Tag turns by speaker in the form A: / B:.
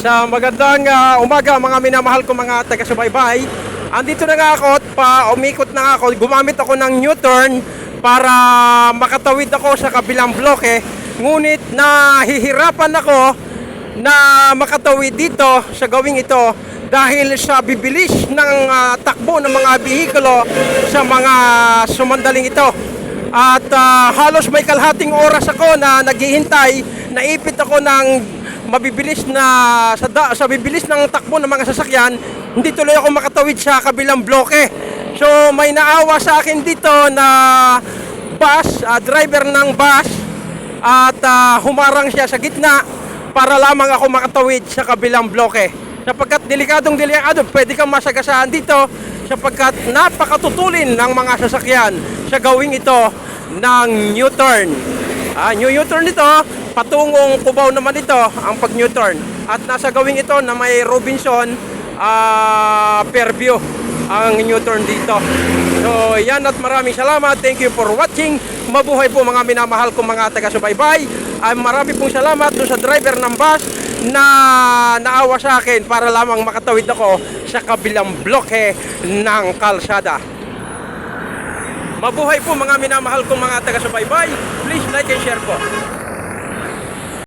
A: Magandang umaga mga minamahal ko mga taga-subaybay. Andito na nga ako at umikot na nga ako. Gumamit ako ng U-turn para makatawid ako sa kabilang bloke. Ngunit nahihirapan ako na makatawid dito sa gawing ito dahil sa bibilis ng takbo ng mga bihikulo sa mga sumandaling ito. At halos may kalahating oras ako na naghihintay. Naipit ako ng mabibilis na sa bibilis ng takbo ng mga sasakyan, hindi tuloy ako makatawid sa kabilang bloke. So may naawa sa akin dito na driver ng bus at humarang siya sa gitna para lamang ako makatawid sa kabilang bloke. Sapagkat delikado, pwede kang masagasaan dito sapagkat napakatutulin ng mga sasakyan sa gawing ito ng U-turn. New U-turn ito, patungong Cubao naman ito ang pag-New turn. At nasa gawing ito na may Robinson Fairview ang New turn dito. So yan at maraming salamat. Thank you for watching. Mabuhay po mga minamahal kong mga taga-subaybay. Marami pong salamat doon sa driver ng bus na naawa sa akin para lamang makatawid ako sa kabilang bloke ng kalsada. Mabuhay po mga minamahal kong mga taga-subaybay. Please like and share po.